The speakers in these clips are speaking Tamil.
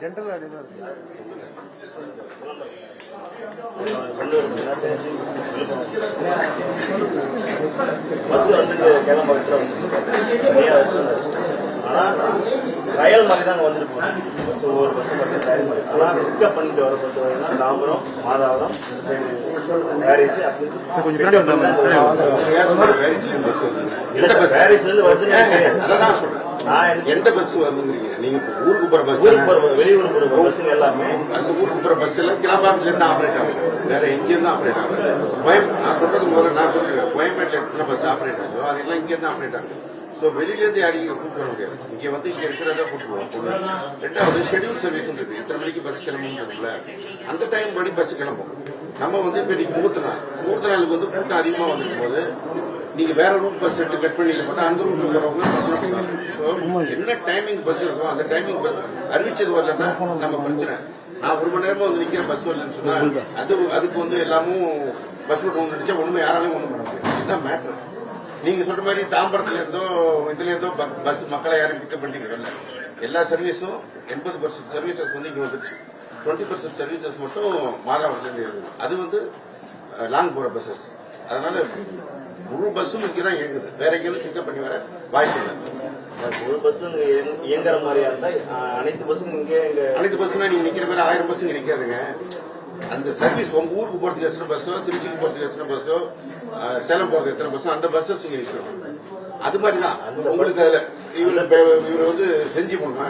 ஜென்ரல் அடிதான் இருக்கு. பஸ் வந்து கிளம்ப ஆனால் ரயில் மாதிரி தாங்க வந்துட்டு போகணும். பஸ் ஒவ்வொரு பஸ்ஸும் பார்த்தீங்கன்னா ரயில் மாதிரி. ஆனால் பிக்கப் பண்ணிட்டு வர பொறுத்த வரைக்கும் தாம்பரம், மாதாவரம், பாரிஸ் பாரிஸ்லேருந்து வருதுன்னு எந்த பஸ் வந்துங்கிறீங்க நீங்க? ஊருக்கு போற பஸ், வெளியூருக்கு போற பஸ் எல்லாமே அந்த ஊருக்கு போற பஸ் எல்லாம் கிளம்பாமல இருந்து ஆப்ரேட் ஆகுது. வேற எங்கிருந்து ஆப்ரேட் ஆகுது? நான் சொல்றது முதல்ல நான் சொல்லிருக்கேன். கோயம்பேட்டில் எத்தனை பஸ் ஆப்ரேட் ஆகுதோ அதெல்லாம் இங்க இருந்து ஆப்ரேட் ஆகுது. சோ வெளியில இருந்து யாரையும் கூப்பிட்டு வர முடியாது. இங்க வந்து இங்க இருக்கிறதா கூப்பிடுவோம். ரெண்டாவது ஷெட்யூல் சர்வீஸ் இருக்கு. இத்தனை மணிக்கு பஸ் கிளம்புல அந்த டைம் படி பஸ் கிளம்பும். நம்ம வந்து இப்ப இன்னைக்கு முகூர்த்த நாளுக்கு வந்து கூட்டம் அதிகமா வந்துருக்கும் போது நீங்க வேற ரூட் பஸ் எடுத்து கட் பண்ணிட்டு போட்டா அந்த ரூட்ல போறவங்க என்ன டைமிங் பஸ் இருக்கோ அந்த டைமிங் பஸ் அறிவிச்சது வரலன்னா நம்ம பிரச்சனை. நான் ஒரு மணி நேரமா வந்து நிக்கிற பஸ் வரலன்னு சொன்னா அதுக்கு வந்து எல்லாமும் பஸ் விட்டு நினைச்சா ஒண்ணுமே யாராலையும் ஒண்ணும் பண்ண முடியாது. இதுதான் மேட்ரு. நீங்க சொல்ற மாதிரி தாம்பரத்துல இருந்தோ இதுல இருந்தோ பஸ் மக்களை யாரும் பிக்கப் பண்ணிட்டு வரல. எல்லா சர்வீஸும் 80% சர்வீசஸ் வந்து இங்க வந்துருச்சு. 20% சர்வீசஸ் மட்டும் மாதாவரத்துல இருந்து அது வந்து லாங் போற பஸ்ஸஸ். அதனால முழு பஸ்ஸும் இங்கதான் இயங்குது. வேற எங்கேயும் பிக்கப் பண்ணி வர வாய்ப்பு இல்லை. முழு பஸ் இயங்குற மாதிரியா இருந்தா அனைத்து பஸ்ஸும் இங்கே அனைத்து பஸ்ஸும் நீங்க நிக்கிற பேர் 1000 பஸ் இங்க நிக்காதுங்க. அந்த சர்வீஸ் உங்க ஊருக்கு போறதுக்கு எத்தனை பஸ்ஸோ, திருச்சிக்கு போறதுக்கு எத்தனை பஸ்ஸோ, சேலம் போறதுக்கு எத்தனை பஸ்ஸோ அந்த பஸ்ஸஸ் இங்க நிற்கும். அது மாதிரிதான் உங்களுக்கு அதுல இவர் வந்து செஞ்சு போகணுமா?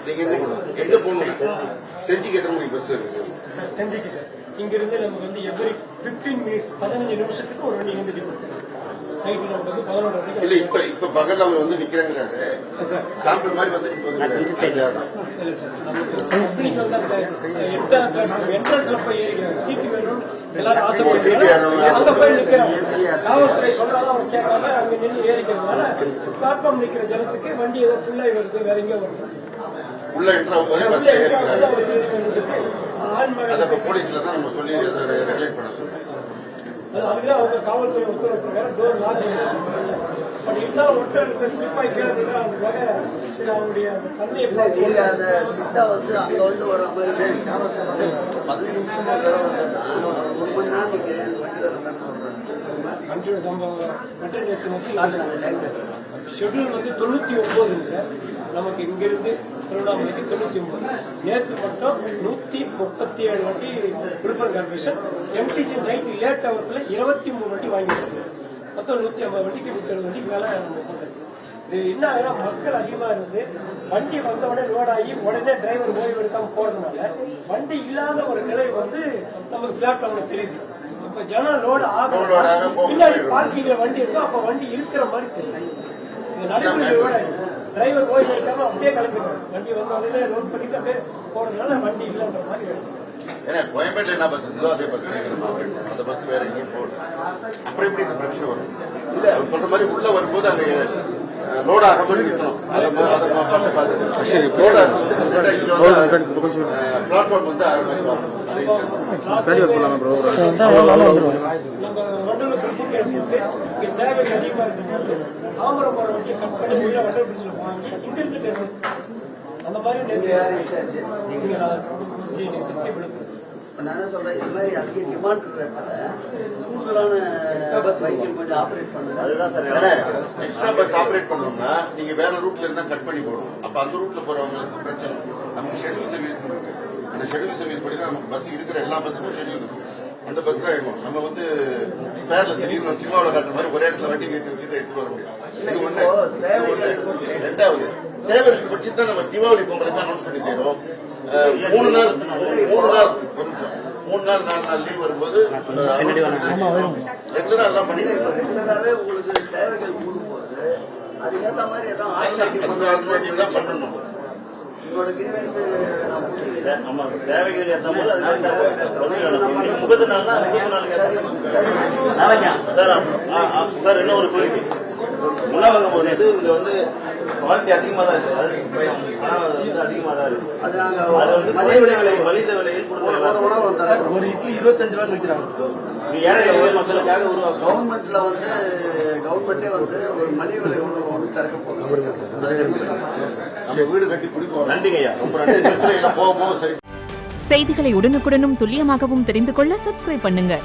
நீங்க எங்க போகணும்? எங்க போகணும்? செஞ்சிக்கு எத்தனை மணிக்கு பஸ் இருக்குது? செஞ்சிக்கு சார் இங்க இருந்து நமக்கு வந்து எவ்ரி 15 மினிட்ஸ் 15 நிமிஷத்துக்கு ஒரு வண்டி இருந்து நைட்டு நமக்கு வந்து 11 மணிக்கு. இல்ல இப்ப பகல்ல அவர் வந்து நிக்கிறாங்கிறாரு. சாம்பிள் மாதிரி வந்து கம்பெனிக்கு வந்து அந்த என்ட்ரன்ஸ்ல போய் ஏறிக்கிறாங்க. சீட்டு வேணும் எல்லாரும் ஆசைப்படுறாங்க. அங்க போய் நிக்கிறாங்க. காவல்துறை சொல்றாலும் அவங்க கேட்காம அங்க நின்று ஏறிக்கிறதுனால பிளாட்ஃபார்ம் நிக்கிற ஜனத்துக்கு வண்டி ஏதோ ஃபுல்லா வருது. வேற எங்கேயோ வருது. உள்ள பஸ் போலீஸ்ல தான் நம்ம சொல்லி ரெகுலேட் பண்ண சொன்னோம். அதுதான் அவங்க காவல்துறை உத்தரவு பிரகாரம் டோர் லாக் பட் இருந்தாலும் ஒருத்தர் ஸ்லிப்பாய் கேட்கறது அவங்களுக்காக அவங்களுடைய தந்தையை வந்து அங்க வந்து வர மாதிரி 15 நிமிஷமா வேற வந்து 1 மணி நேரம் ஷெட்யூல் வந்து 99 சார். நமக்கு இங்கிருந்து திருவண்ணாமலைக்கு 99. நேற்று மட்டும் 137 வண்டி Villupuram corporation MTC night late ஹவர்ஸ்ல 23 வண்டி வாங்கிட்டு சார். மொத்தம் 150 வண்டிக்கு 160 வண்டிக்கு மேல நம்ம போட்டாச்சு. இது என்ன ஆகுனா மக்கள் அதிகமா இருந்து வண்டி வந்த உடனே லோட் ஆகி உடனே டிரைவர் ஓய்வு எடுக்காம போறதுனால வண்டி இல்லாத ஒரு நிலை வந்து நமக்கு பிளாட்ஃபார்ம்ல தெரியுது. இப்ப ஜனம் லோடு ஆகும் பின்னாடி பார்க்கிங்ல வண்டி இருக்கும். அப்ப வண்டி இருக்கிற மாதிரி தெரியும். இந்த நடைமுறையோட டிரைவர் ஓய்வு எடுக்காம அப்படியே கிளம்பிடுறாங்க. வண்டி வந்த உடனே லோட் பண்ணிட்டு அப்படியே போறதுனால வண்டி இல்லைன்ற மாதிரி. ஏன்னா கோயம்பேட்டில் என்ன பஸ் இருந்தோ அதே பஸ் அந்த பஸ் வேற எங்கேயும் போகல. அப்புறம் எப்படி இந்த பிரச்சனை வரும்? இல்ல அவர் சொல்ற மாதிரி உள்ள வரும்போது அங்க லோட் ஆகிற மாதிரி இருக்கணும். பிளாட்ஃபார்ம் வந்து ஆகிற மாதிரி பார்க்கணும். தேவை அதிகமா இருக்கு. தாம்பரம் போற வண்டியை கட் பண்ணி உள்ள வண்டல் பிரிட்ஜ்ல வாங்கி இங்க இருந்து அந்த மாதிரி நான் என்ன சொல்றேன், இது மாதிரி அதிக டிமாண்ட் இருக்கிற கூடுதலான பஸ் கொஞ்சம் ஆப்ரேட் பண்ணுங்க. அதுதான் சார். எக்ஸ்ட்ரா பஸ் ஆப்ரேட் பண்ணணும்னா நீங்க வேற ரூட்ல இருந்தா கட் பண்ணி போகணும். அப்ப அந்த ரூட்ல போறவங்களுக்கு பிரச்சனை. நமக்கு ஷெட்யூல் சர்வீஸ் இருக்கு. அந்த ஷெட்யூல் சர்வீஸ் படி தான் நமக்கு பஸ் இருக்கிற எல்லா பஸ்ஸுக்கும் ஷெட்யூல் இருக்கு. அந்த பஸ் தான் இயங்கும். நம்ம வந்து ஸ்பேர்ல திடீர்னு சினிமாவில் காட்டுற மாதிரி ஒரே இடத்துல வண்டி எடுத்துட்டு வர முடியும். இது ஒண்ணு. ரெண்டாவது தேவை பட்சத்தை நம்ம தீபாவளி பொங்கலுக்கு அனௌன்ஸ் பண்ணி செய்யறோம். 3 நாள் 4 நாள் லீவ் வரும்போது ரெகுலரா எல்லாம் பண்ணி ரெகுலராகவே உங்களுக்கு தேவைகள் கூடும்போது அதுக்கேற்ற மாதிரி தான் பண்ணணும். உங்களோட கிரிவன்ஸ் தேவைகள் ஏற்ற போது முகத்து சார் இன்னும் ஒரு கோரிக்கை. உணவகம் ஒரு இது இங்க வந்து குவாலிட்டி அதிகமா தான் இருக்கு. அதிகமா தான் இருக்கு. அது வந்து மலிந்த விலையில் ஒரு இட்லி 25 ரூபாய் விற்கிறாங்க. மக்களுக்காக உருவாக்கும். கவர்மெண்ட்ல வந்து கவர்மெண்டே வந்து ஒரு மலிவு விலை உணவு வந்து திறக்க போகுது. நம்ம வீடு கட்டி குடிப்போம். நன்றிங்க ஐயா, ரொம்ப நன்றி. பிரச்சனை இல்லை, போக போக சரி. செய்திகளை உடனுக்குடனும் துல்லியமாகவும் தெரிந்து கொள்ள சப்ஸ்கிரைப் பண்ணுங்க.